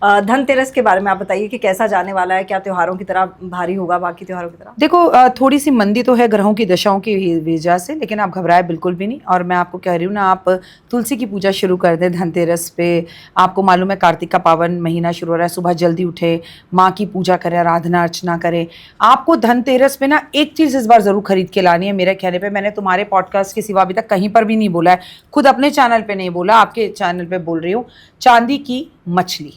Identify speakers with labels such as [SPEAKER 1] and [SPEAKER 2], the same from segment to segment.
[SPEAKER 1] धनतेरस के बारे में आप बताइए कि कैसा जाने वाला है, क्या त्योहारों की तरह भारी होगा बाकी त्योहारों की तरह?
[SPEAKER 2] देखो थोड़ी सी मंदी तो है ग्रहों की दशाओं की वजह से, लेकिन आप घबराए बिल्कुल भी नहीं। और मैं आपको कह रही हूँ ना, आप तुलसी की पूजा शुरू कर दें धनतेरस पे। आपको मालूम है कार्तिक का पावन महीना शुरू हो रहा है, सुबह जल्दी उठे, माँ की पूजा करें, आराधना अर्चना करें। आपको धनतेरस पे ना एक चीज़ इस बार ज़रूर खरीद के लानी है मेरे कहने पर। मैंने तुम्हारे पॉडकास्ट के सिवा अभी तक कहीं पर भी नहीं बोला है, खुद अपने चैनल पर नहीं बोला, आपके चैनल पर बोल रही हूँ। चांदी की मछली,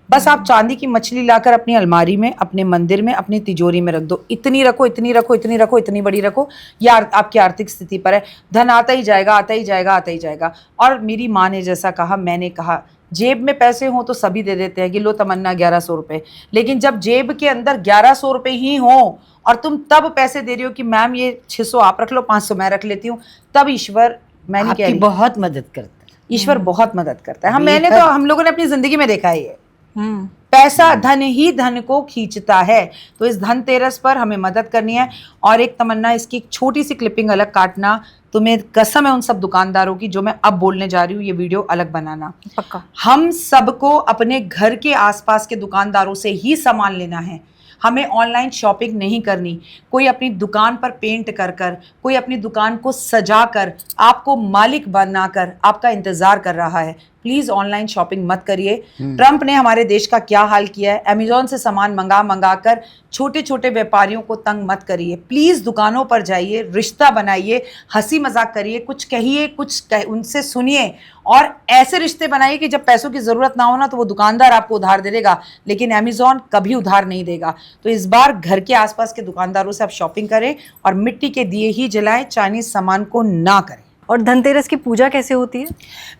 [SPEAKER 2] बस आप चांदी की मछली लाकर अपनी अलमारी में, अपने मंदिर में, अपनी तिजोरी में रख दो। इतनी रखो, इतनी रखो, इतनी रखो, इतनी बड़ी रखो। यार आपकी आर्थिक स्थिति पर है, धन आता ही जाएगा, आता ही जाएगा, आता ही जाएगा। और मेरी माँ ने जैसा कहा, मैंने कहा, जेब में पैसे हों तो सभी दे देते हैं कि लो तमन्ना 1100 रुपये, लेकिन जब जेब के अंदर 1100 रुपये ही हों और तुम तब पैसे दे रही हो कि मैम ये 600 आप रख लो, 500 मैं रख लेती हूँ, तब ईश्वर, मैं नहीं कह रही,
[SPEAKER 3] बहुत मदद करता है।
[SPEAKER 2] ईश्वर बहुत मदद करता है। मैंने तो, हम लोगों ने अपनी जिंदगी में देखा है ये। पैसा, धन ही धन को खींचता है। तो इस धनतेरस पर हमें मदद करनी है। और एक तमन्ना, इसकी एक छोटी सी क्लिपिंग अलग काटना, तुम्हें कसम है उन सब दुकानदारों की जो मैं अब बोलने जा रही हूँ, ये वीडियो अलग बनाना
[SPEAKER 1] पक्का। हम
[SPEAKER 2] सबको अपने घर के आसपास के दुकानदारों से ही सामान लेना है। हमें ऑनलाइन शॉपिंग नहीं करनी। कोई अपनी दुकान पर पेंट कर कर, कोई अपनी दुकान को सजा कर, आपको मालिक बनाकर आपका इंतजार कर रहा है। प्लीज ऑनलाइन शॉपिंग मत करिए। ट्रंप ने हमारे देश का क्या हाल किया है। अमेजोन से सामान मंगा कर छोटे छोटे व्यापारियों को तंग मत करिए। प्लीज दुकानों पर जाइए, रिश्ता बनाइए, हंसी मजाक करिए, कुछ कहिए, उनसे सुनिए, और ऐसे रिश्ते बनाइए कि जब पैसों की जरूरत ना हो ना, तो वो दुकानदार आपको उधार दे देगा, लेकिन अमेजोन कभी उधार नहीं देगा। तो इस बार घर के आसपास के दुकानदारों से आप शॉपिंग करें और मिट्टी के दिए ही जलाएं, चाइनीज सामान को ना करें।
[SPEAKER 1] और धनतेरस की पूजा कैसे होती है?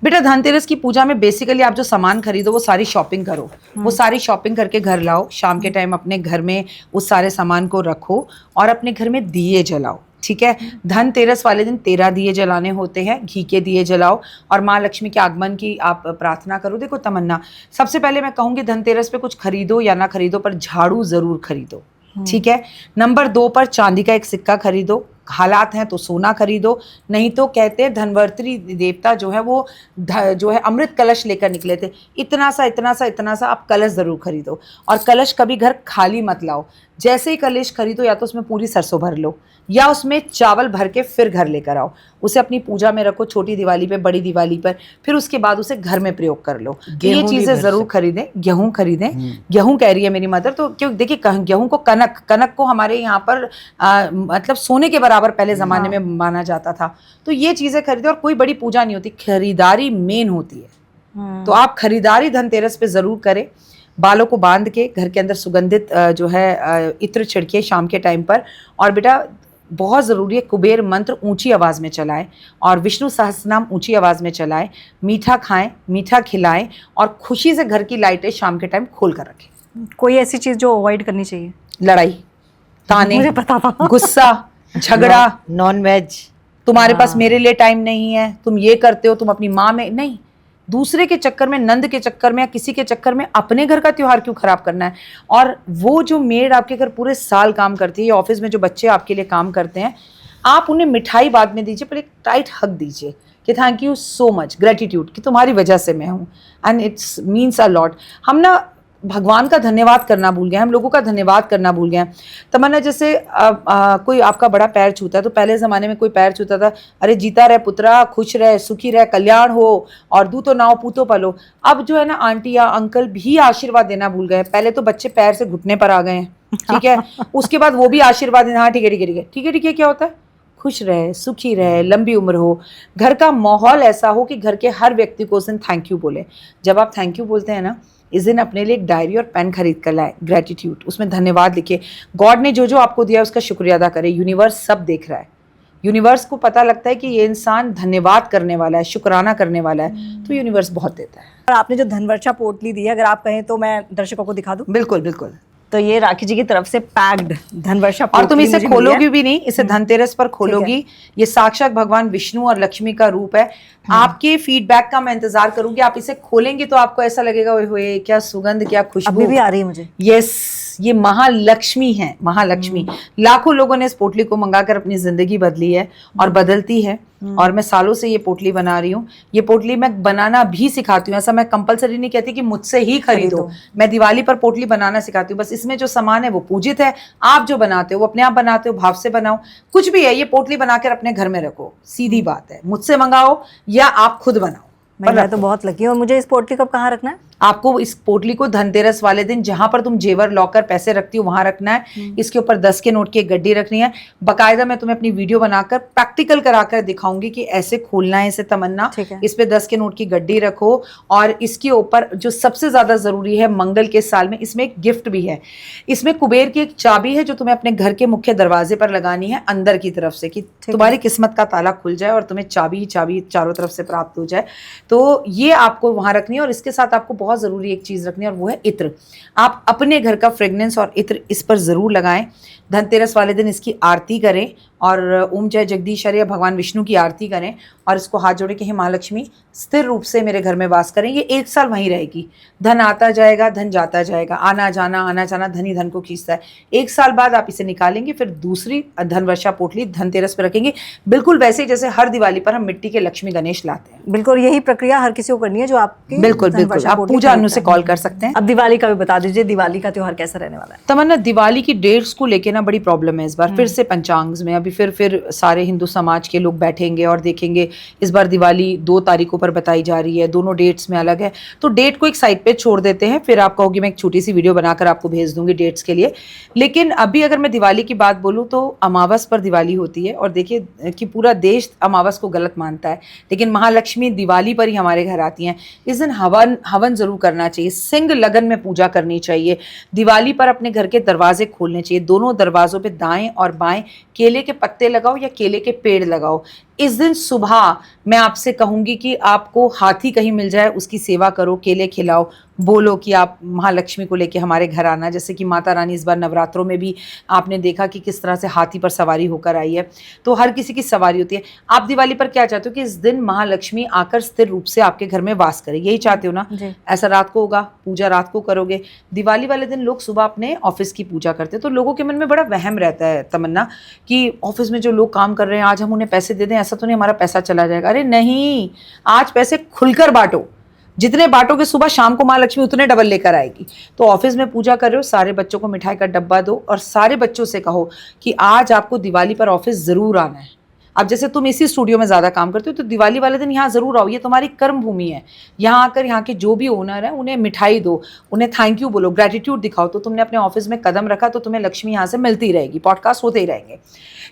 [SPEAKER 2] बेटा धनतेरस की पूजा में बेसिकली आप जो सामान खरीदो वो सारी शॉपिंग करो, वो सारी शॉपिंग करके घर लाओ। शाम के टाइम अपने घर में उस सारे सामान को रखो और अपने घर में दिए जलाओ, ठीक है। धनतेरस वाले दिन 13 दिए जलाने होते हैं, घी के दिए जलाओ और माँ लक्ष्मी के आगमन की आप प्रार्थना करो। देखो तमन्ना, सबसे पहले मैं कहूँगी धनतेरस पे कुछ खरीदो या ना खरीदो, पर झाड़ू जरूर खरीदो, ठीक है। नंबर 2 पर चांदी का एक सिक्का खरीदो, हालात हैं तो सोना खरीदो, नहीं तो कहते हैं धनवंतरी देवता जो है वो जो है अमृत कलश लेकर निकले थे। इतना सा इतना सा इतना सा आप कलश ज़रूर खरीदो। और कलश कभी घर खाली मत लाओ। जैसे ही कलश खरीदो या तो उसमें पूरी सरसों भर लो या उसमें चावल भर के फिर घर लेकर आओ। उसे अपनी पूजा में रखो, छोटी दिवाली पे, बड़ी दिवाली पर, फिर उसके बाद उसे घर में प्रयोग कर लो। ये चीज़ें ज़रूर खरीदें। गेहूँ खरीदें, गेहूँ कह रही है मेरी मदर, तो क्यों, देखिए गेहूँ को कनक को हमारे यहाँ पर मतलब सोने के बराबर पहले ज़माने में माना जाता था। तो ये चीज़ें खरीदें। और कोई बड़ी पूजा नहीं होती, खरीदारी मेन होती है। तो आप खरीदारी धनतेरस पे ज़रूर करें। बालों को बांध के घर के अंदर सुगंधित जो है इत्र छिड़किए शाम के टाइम पर। और बेटा बहुत ज़रूरी है, कुबेर मंत्र ऊंची आवाज़ में चलाएं और विष्णु सहस्त्रनाम ऊंची आवाज़ में चलाएं। मीठा खाएं, मीठा खिलाएं और खुशी से घर की लाइटें शाम के टाइम खोल कर रखें।
[SPEAKER 1] कोई ऐसी चीज़ जो अवॉइड करनी चाहिए?
[SPEAKER 2] लड़ाई, ताने,
[SPEAKER 1] मुझे पता था।
[SPEAKER 2] गुस्सा, झगड़ा,
[SPEAKER 3] नॉन वेज,
[SPEAKER 2] तुम्हारे पास मेरे लिए टाइम नहीं है, तुम ये करते हो, तुम अपनी माँ में नहीं, दूसरे के चक्कर में, नंद के चक्कर में या किसी के चक्कर में अपने घर का त्योहार क्यों खराब करना है। और वो जो मेड आपके घर पूरे साल काम करती है या ऑफिस में जो बच्चे आपके लिए काम करते हैं, आप उन्हें मिठाई बाद में दीजिए, पर एक टाइट हक दीजिए कि thank you so much, gratitude कि तुम्हारी वजह से मैं हूँ and it's means a lot. हम ना भगवान का धन्यवाद करना भूल गए, हम लोगों का धन्यवाद करना भूल गए। तमन्ना जैसे कोई आपका बड़ा पैर छूता है तो पहले ज़माने में कोई पैर छूता था, अरे जीता रहे पुत्रा, खुश रहे, सुखी रहे, कल्याण हो और दूतो नाव पूतो पलो। अब जो है ना आंटी या अंकल भी आशीर्वाद देना भूल गए। पहले तो बच्चे पैर से घुटने पर आ गए हैं, ठीक है। उसके बाद वो भी आशीर्वाद देना, हाँ ठीक है ठीक है ठीक है ठीक है ठीक है। क्या होता है? खुश रहे, सुखी रहे, लंबी उम्र हो, घर का माहौल ऐसा हो कि घर के हर व्यक्ति को उस दिन थैंक यू बोले। जब आप थैंक यू बोलते हैं ना, इस दिन अपने लिए एक डायरी और पेन खरीद कर लाए, ग्रेटिट्यूड, उसमें धन्यवाद लिखिए। गॉड ने जो जो आपको दिया उसका शुक्रिया अदा करें। यूनिवर्स सब देख रहा है, यूनिवर्स को पता लगता है कि ये इंसान धन्यवाद करने वाला है, शुक्राना करने वाला है, तो यूनिवर्स बहुत देता है।
[SPEAKER 1] और आपने जो धनवर्षा पोटली दी है, अगर आप कहें तो मैं दर्शकों को दिखा दूं?
[SPEAKER 2] बिल्कुल बिल्कुल।
[SPEAKER 1] तो ये राखी जी की तरफ से पैक्ड धनवर्षा
[SPEAKER 2] और तुम
[SPEAKER 1] पोटली
[SPEAKER 2] इसे
[SPEAKER 1] मुझे मिली
[SPEAKER 2] खोलोगी
[SPEAKER 1] है।
[SPEAKER 2] भी नहीं, इसे धनतेरस पर खोलोगी। ये साक्षात भगवान विष्णु और लक्ष्मी का रूप है। आपके फीडबैक का मैं इंतजार करूंगी। आप इसे खोलेंगे तो आपको ऐसा लगेगा, ओए होए क्या सुगंध, क्या खुशबू।
[SPEAKER 1] अभी भी आ रही है मुझे।
[SPEAKER 2] यस ये महालक्ष्मी है, महालक्ष्मी। लाखों लोगों ने इस पोटली को मंगाकर अपनी जिंदगी बदली है और बदलती है। और मैं सालों से ये पोटली बना रही हूँ। ये पोटली मैं बनाना भी सिखाती हूँ, ऐसा मैं कंपलसरी नहीं कहती कि मुझसे ही खरीदो। मैं दिवाली पर पोटली बनाना सिखाती हूँ। बस इसमें जो सामान है वो पूजित है, आप जो बनाते हो वो अपने आप बनाते हो, भाव से बनाओ, कुछ भी है। ये पोटली बनाकर अपने घर में रखो, सीधी बात है। मुझसे मंगाओ या आप खुद बनाओ।
[SPEAKER 1] मैं तो बहुत लकी हूँ। और मुझे इस पोटली को अब कहाँ रखना है?
[SPEAKER 2] आपको इस पोटली को धनतेरस वाले दिन जहां पर तुम जेवर लॉकर पैसे रखती हो वहां रखना है। इसके ऊपर 10 के नोट की एक गड्डी रखनी है। बकायदा मैं तुम्हें अपनी वीडियो बनाकर प्रैक्टिकल कराकर दिखाऊंगी कि ऐसे खोलना है इसे तमन्ना। इस पे 10 के नोट की गड्डी रखो। और इसके ऊपर जो सबसे ज्यादा जरूरी है, मंगल के साल में इसमें एक गिफ्ट भी है। इसमें कुबेर की एक चाबी है जो तुम्हें अपने घर के मुख्य दरवाजे पर लगानी है अंदर की तरफ से, कि तुम्हारी किस्मत का ताला खुल जाए और तुम्हें चाबी ही चाबी चारों तरफ से प्राप्त हो जाए। तो ये आपको वहां रखनी है। और इसके साथ आपको बहुत जरूरी एक चीज रखनी है और वो है इत्र। आप अपने घर का फ्रेग्रेंस और इत्र इस पर जरूर लगाएं। धनतेरस वाले दिन इसकी आरती करें और ओम जय जगदीश हरे भगवान विष्णु की आरती करें और इसको हाथ जोड़े कि हे महालक्ष्मी स्थिर रूप से मेरे घर में वास करें। ये 1 साल वहीं रहेगी। धन आता जाएगा, धन जाता जाएगा, आना जाना धन ही धन को खींचता है। 1 साल बाद आप इसे निकालेंगे, फिर दूसरी धनवर्षा पोटली धनतेरस पर रखेंगे, बिल्कुल वैसे ही जैसे हर दिवाली पर हम मिट्टी के लक्ष्मी गणेश लाते हैं।
[SPEAKER 1] बिल्कुल यही प्रक्रिया हर किसी को करनी है जो आपकी
[SPEAKER 2] बिल्कुल बिल्कुल। आप पूजा अनु से कॉल कर सकते हैं।
[SPEAKER 1] अब दिवाली का भी बता दीजिए, दिवाली का त्योहार कैसा रहने वाला है?
[SPEAKER 2] तमन्ना, दिवाली की डेट्स को लेके ना बड़ी प्रॉब्लम है इस बार। फिर से पंचांग में अभी फिर सारे हिंदू समाज के लोग बैठेंगे और देखेंगे। इस बार दिवाली 2 तारीखों पर बताई जा रही है, दोनों डेट्स में अलग है। तो डेट को एक साइड पे छोड़ देते हैं, फिर आप कहोगे मैं एक छोटी सी वीडियो बनाकर आपको भेज दूंगी डेट्स के लिए। लेकिन अभी अगर मैं दिवाली की बात बोलूं तो अमावस पर दिवाली होती है। और देखिए कि पूरा देश अमावस को गलत मानता है, लेकिन महालक्ष्मी दिवाली पर ही हमारे घर आती हैं। इस दिन हवन जरूर करना चाहिए, सिंह लगन में पूजा करनी चाहिए। दिवाली पर अपने घर के दरवाजे खोलने चाहिए, दोनों दरवाजों पे दाएं और बाएं केले के पत्ते लगाओ या केले के पेड़ लगाओ। इस दिन सुबह मैं आपसे कहूंगी कि आपको हाथी कहीं मिल जाए उसकी सेवा करो, केले खिलाओ, बोलो कि आप महालक्ष्मी को लेके हमारे घर आना। जैसे कि माता रानी इस बार नवरात्रों में भी आपने देखा कि किस तरह से हाथी पर सवारी होकर आई है। तो हर किसी की सवारी होती है। आप दिवाली पर क्या चाहते हो कि इस दिन महालक्ष्मी आकर स्थिर रूप से आपके घर में वास करे, यही चाहते हो ना? ऐसा रात को होगा, पूजा रात को करोगे। दिवाली वाले दिन लोग सुबह अपने ऑफिस की पूजा करते हैं, तो लोगों के मन में बड़ा वहम रहता है तमन्ना कि ऑफिस में जो लोग काम कर रहे हैं आज हम उन्हें पैसे दे दें, ऐसा तो नहीं हमारा पैसा चला जाएगा। अरे नहीं, आज पैसे खुलकर बांटो, जितने बांटोगे सुबह शाम को महालक्ष्मी उतने डबल लेकर आएगी। तो ऑफिस में पूजा कर रहे हो, सारे बच्चों को मिठाई का डब्बा दो और सारे बच्चों से कहो कि आज आपको दिवाली पर ऑफिस जरूर आना है। अब जैसे तुम इसी स्टूडियो में ज़्यादा काम करते हो तो दिवाली वाले दिन यहाँ ज़रूर आओ, ये तुम्हारी कर्म भूमि है। यहाँ आकर यहाँ के जो भी ओनर है उन्हें मिठाई दो, उन्हें थैंक यू बोलो, ग्रेटिट्यूड दिखाओ। तो तुमने अपने ऑफिस में कदम रखा तो तुम्हें लक्ष्मी यहाँ से मिलती रहेगी, पॉडकास्ट होते ही रहेंगे।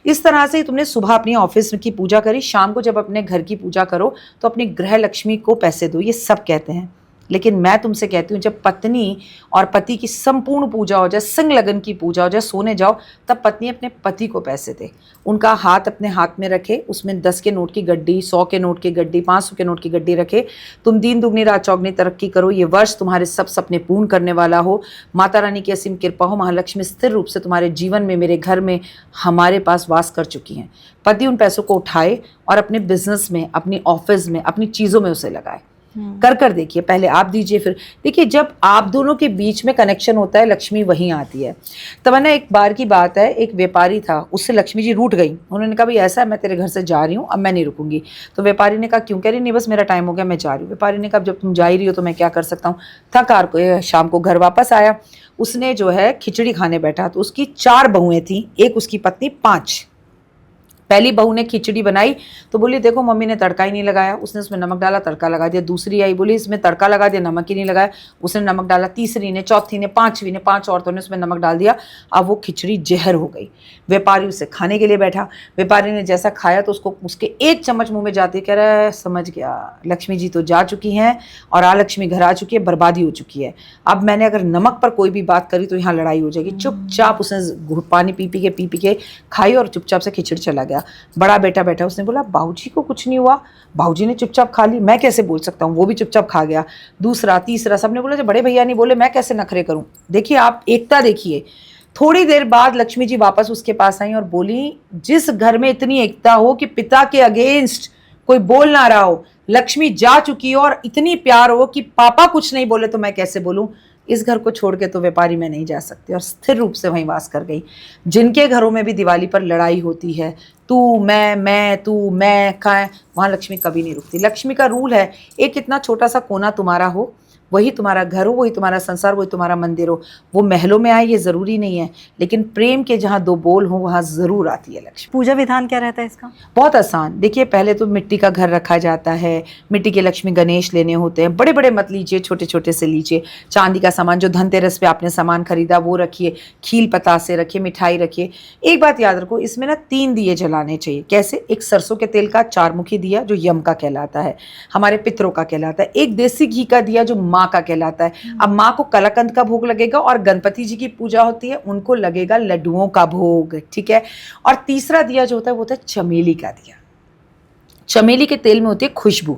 [SPEAKER 2] इस तरह से तुमने सुबह अपनी ऑफिस की पूजा करी, शाम को जब अपने घर की पूजा करो तो अपनी गृह लक्ष्मी को पैसे दो। ये सब कहते हैं, लेकिन मैं तुमसे कहती हूँ जब पत्नी और पति की संपूर्ण पूजा हो जाए, सिंह लगन की पूजा हो जाए, सोने जाओ, तब पत्नी अपने पति को पैसे दे। उनका हाथ अपने हाथ में रखे, उसमें 10 के नोट की गड्डी, 100 के नोट की गड्डी, 500 के नोट की गड्डी रखे। तुम दीन दुगनी रात चौगनी तरक्की करो, ये वर्ष तुम्हारे सब सपने पूर्ण करने वाला हो। माता रानी की असीम कृपा हो, महालक्ष्मी स्थिर रूप से तुम्हारे जीवन में, मेरे घर में, हमारे पास वास कर चुकी हैं। पति उन पैसों को उठाए और अपने बिजनेस में, अपनी ऑफिस में, अपनी चीज़ों में उसे लगाए। कर देखिए, पहले आप दीजिए, फिर देखिए। जब आप दोनों के बीच में कनेक्शन होता है, लक्ष्मी वहीं आती है। तमन्ना, एक बार की बात है, एक व्यापारी था, उससे लक्ष्मी जी रूठ गई। उन्होंने कहा भाई ऐसा है, मैं तेरे घर से जा रही हूँ, अब मैं नहीं रुकूंगी। तो व्यापारी ने कहा क्यों? कह रही नहीं, बस मेरा टाइम हो गया, मैं जा रही हूँ। व्यापारी ने कहा जब तुम जा ही रही हो तो मैं क्या कर सकता हूँ। थकार को शाम को घर वापस आया, उसने जो है खिचड़ी खाने बैठा तो उसकी 4 बहुएं थी, एक उसकी पत्नी 5। पहली बहू ने खिचड़ी बनाई तो बोली देखो मम्मी ने तड़का ही नहीं लगाया, उसने उसमें नमक डाला, तड़का लगा दिया। दूसरी आई, बोली इसमें तड़का लगा दिया, नमक ही नहीं लगाया, उसने नमक डाला। तीसरी ने, चौथी ने, 5वीं ने, 5 औरतों ने उसमें नमक डाल दिया। अब वो खिचड़ी जहर हो गई। व्यापारी उसे खाने के लिए बैठा, व्यापारी ने जैसा खाया तो उसको उसके 1 चम्मच मुँह में जाते कह रहा है समझ गया, लक्ष्मी जी तो जा चुकी हैं और आलक्ष्मी घर आ चुकी है, बर्बादी हो चुकी है। अब मैंने अगर नमक पर कोई भी बात करी तो यहाँ लड़ाई हो जाएगी। चुपचाप उसने पानी पी पी के खाई और चुपचाप से खिचड़ी चला गया। बड़ा बेटा बैठा, उसने बोला बाबूजी को कुछ नहीं हुआ, बाबूजी ने चुपचाप खा ली, मैं कैसे बोल सकता हूँ, वो भी चुपचाप खा गया। दूसरा, तीसरा, सबने बोला जब बड़े भैया नहीं बोले मैं कैसे नखरे करूं। देखिए आप एकता देखिए। थोड़ी देर बाद लक्ष्मी जी वापस उसके पास आई और बोली जिस घर में इतनी एकता हो कि पिता के अगेंस्ट कोई बोल ना रहा हो, लक्ष्मी जा चुकी हो और इतनी प्यार हो कि पापा कुछ नहीं बोले तो मैं कैसे बोलूं। इस घर को छोड़ के तो व्यापारी में नहीं जा सकती, और स्थिर रूप से वहीं वास कर गई। जिनके घरों में भी दिवाली पर लड़ाई होती है, तू मैं तू मैं खाएं, वहाँ लक्ष्मी कभी नहीं रुकती। लक्ष्मी का रूल है, एक इतना छोटा सा कोना तुम्हारा हो, वही तुम्हारा घर हो, वही तुम्हारा संसार, वही तुम्हारा मंदिर हो। वो महलों में आए ये ज़रूरी नहीं है, लेकिन प्रेम के जहाँ दो बोल हो वहाँ ज़रूर आती है लक्ष्मी।
[SPEAKER 1] पूजा विधान क्या रहता है इसका?
[SPEAKER 2] बहुत आसान। देखिए, पहले तो मिट्टी का घर रखा जाता है, मिट्टी के लक्ष्मी गणेश लेने होते हैं, बड़े बड़े मत लीजिए, छोटे छोटे से लीजिए। चांदी का सामान, जो धनतेरस पे आपने सामान खरीदा वो रखिए, खील पतासे रखिए, मिठाई रखिए। एक बात याद रखो, इसमें ना 3 दिए जलाने चाहिए। कैसे? एक सरसों के तेल का 4-मुखी दिया जो यम का कहलाता है, हमारे पितरों का कहलाता है। एक देसी घी का दिया जो माँ का कहलाता है। अब माँ को कलाकंद का भोग लगेगा, और गणपति जी की पूजा होती है उनको लगेगा लड्डुओं का भोग, ठीक है। और तीसरा दिया जो होता है वो होता है चमेली का दिया। चमेली के तेल में होती है खुशबू।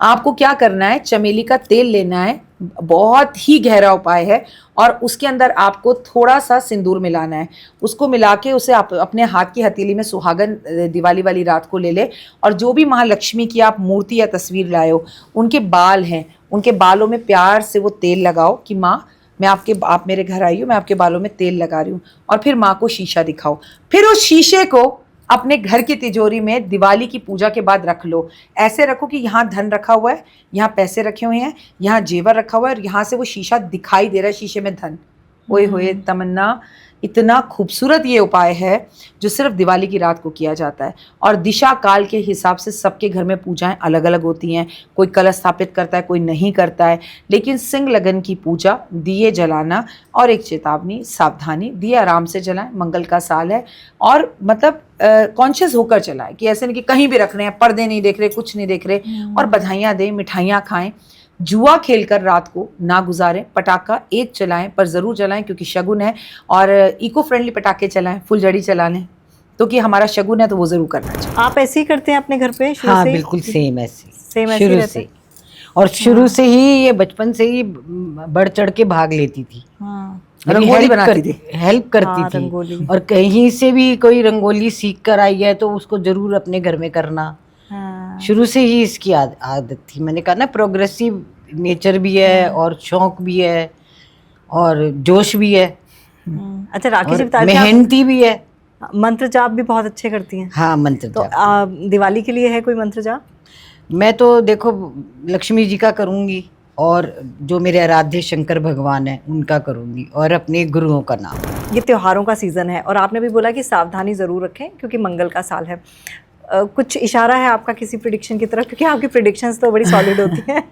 [SPEAKER 2] आपको क्या करना है, चमेली का तेल लेना है, बहुत ही गहरा उपाय है, और उसके अंदर आपको थोड़ा सा सिंदूर मिलाना है। उसको मिला के उसे आप अपने हाथ की हथेली में सुहागन दिवाली वाली रात को ले ले, और जो भी महालक्ष्मी की आप मूर्ति या तस्वीर लाए हो, उनके बाल हैं, उनके बालों में प्यार से वो तेल लगाओ कि माँ आप मेरे घर आई हो, मैं आपके बालों में तेल लगा रही हूँ। और फिर माँ को शीशा दिखाओ, फिर उस शीशे को अपने घर की तिजोरी में दिवाली की पूजा के बाद रख लो। ऐसे रखो कि यहाँ धन रखा हुआ है, यहाँ पैसे रखे हुए हैं, यहाँ जेवर रखा हुआ है, और यहाँ से वो शीशा दिखाई दे रहा है, शीशे में धन। ओए होए तमन्ना, इतना खूबसूरत ये उपाय है जो सिर्फ दिवाली की रात को किया जाता है। और दिशा काल के हिसाब से सबके घर में पूजाएं अलग अलग होती हैं। कोई कलश स्थापित करता है, कोई नहीं करता है, लेकिन सिंह लगन की पूजा, दिए जलाना, और एक चेतावनी, सावधानी, दिए आराम से जलाएं, मंगल का साल है। और मतलब कॉन्शियस होकर चलाएं कि ऐसे नहीं कि कहीं भी रख रहे हैं, पर्दे नहीं देख रहे, कुछ नहीं देख रहे, और बधाइयाँ दें, मिठाइयाँ खाएं। जुआ खेलकर रात को ना गुजारें, पटाखा एक चलाएं, पर ज़रूर जलाएं क्योंकि शगुन है। और इको फ्रेंडली पटाखे चलाएं, फुलझड़ी चला लें, तो कि हमारा शगुन है तो वो ज़रूर करना चाहिए।
[SPEAKER 1] आप ऐसे ही करते हैं अपने घर पे शुरू
[SPEAKER 3] हाँ
[SPEAKER 1] से?
[SPEAKER 3] बिल्कुल सेम ऐसे
[SPEAKER 1] सेम ऐसे ही
[SPEAKER 3] शुरू
[SPEAKER 1] रहते
[SPEAKER 3] से।
[SPEAKER 1] हैं?
[SPEAKER 3] और शुरू से ही ये बचपन से ही बढ़ चढ़ के भाग लेती थी,
[SPEAKER 1] हाँ,
[SPEAKER 2] रंगोली बनाती थी,
[SPEAKER 3] हेल्प करती
[SPEAKER 1] हाँ,
[SPEAKER 3] थी।
[SPEAKER 1] रंगोली।
[SPEAKER 3] और कहीं से भी कोई रंगोली सीख कर आई है तो उसको जरूर अपने घर में करना।
[SPEAKER 1] हाँ।
[SPEAKER 3] शुरू से ही इसकी आदत थी। मैंने कहा ना, प्रोग्रेसिव नेचर भी है, और शौक भी है, और जोश भी है,
[SPEAKER 1] अच्छा, राखी जी
[SPEAKER 3] और
[SPEAKER 1] बता रही थी
[SPEAKER 3] मेहनती भी है।
[SPEAKER 1] आप मंत्र जाप भी बहुत अच्छे करती हैं।
[SPEAKER 3] हाँ, मंत्र
[SPEAKER 1] तो
[SPEAKER 3] जाप।
[SPEAKER 1] दिवाली के लिए है कोई मंत्र जाप?
[SPEAKER 3] मैं तो देखो लक्ष्मी जी का करूँगी, और जो मेरे आराध्य शंकर भगवान है उनका करूँगी, और अपने गुरुओं का नाम।
[SPEAKER 1] ये त्योहारों का सीज़न है, और आपने भी बोला कि सावधानी ज़रूर रखें क्योंकि मंगल का साल है। कुछ इशारा है आपका किसी प्रिडिक्शन की तरफ, क्योंकि आपकी प्रिडिक्शंस तो बड़ी सॉलिड होती हैं।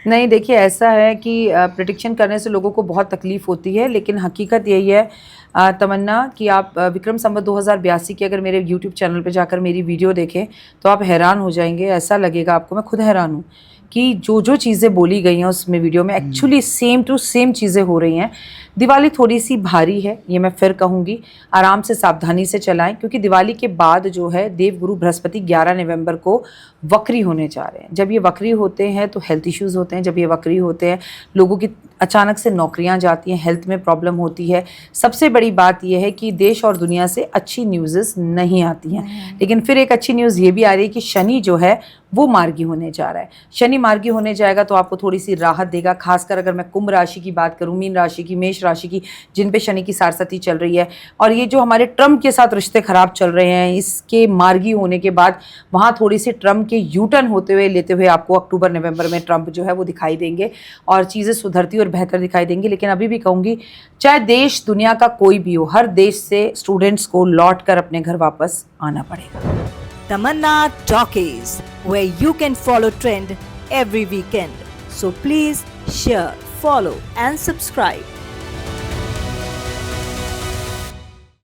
[SPEAKER 2] नहीं, देखिए, ऐसा है कि प्रेडिक्शन करने से लोगों को बहुत तकलीफ़ होती है, लेकिन हकीकत यही है तमन्ना कि आप विक्रम संवत 2082 की अगर मेरे यूट्यूब चैनल पे जाकर मेरी वीडियो देखें तो आप हैरान हो जाएंगे। ऐसा लगेगा आपको, मैं खुद हैरान हूँ कि जो चीज़ें बोली गई हैं उसमें वीडियो में एक्चुअली सेम टू सेम चीज़ें हो रही हैं। दिवाली थोड़ी सी भारी है, ये मैं फिर कहूँगी, आराम से सावधानी से चलाएं, क्योंकि दिवाली के बाद जो है देवगुरु बृहस्पति 11 नवंबर को वक्री होने जा रहे हैं। जब ये वक्री होते हैं तो हेल्थ इश्यूज़ होते हैं। जब ये वक्री होते हैं लोगों की अचानक से नौकरियां जाती हैं, हेल्थ में प्रॉब्लम होती है। सबसे बड़ी बात यह है कि देश और दुनिया से अच्छी न्यूज़ नहीं आती हैं। लेकिन फिर एक अच्छी न्यूज़ ये भी आ रही है कि शनि जो है वो मार्गी होने जा रहा है। शनि मार्गी होने जाएगा तो आपको थोड़ी सी राहत देगा, खासकर अगर मैं कुंभ राशि की बात करूं, मीन राशि की, मेष राशि की, जिन पे शनि की सारसती चल रही है। और ये जो हमारे ट्रम्प के साथ रिश्ते खराब चल रहे हैं, इसके मार्गी होने के बाद वहाँ थोड़ी सी ट्रम्प के यूटर्न होते हुए लेते हुए आपको अक्टूबर नवंबर में ट्रम्प जो है वो दिखाई देंगे और चीज़ें सुधरती और बेहतर दिखाई देंगी। लेकिन अभी भी कहूँगी, चाहे देश दुनिया का कोई भी हो, हर देश से स्टूडेंट्स को लौट कर अपने घर वापस आना पड़ेगा।
[SPEAKER 4] Tamanna Talkies, where you can follow trend every weekend. So please share, follow and subscribe.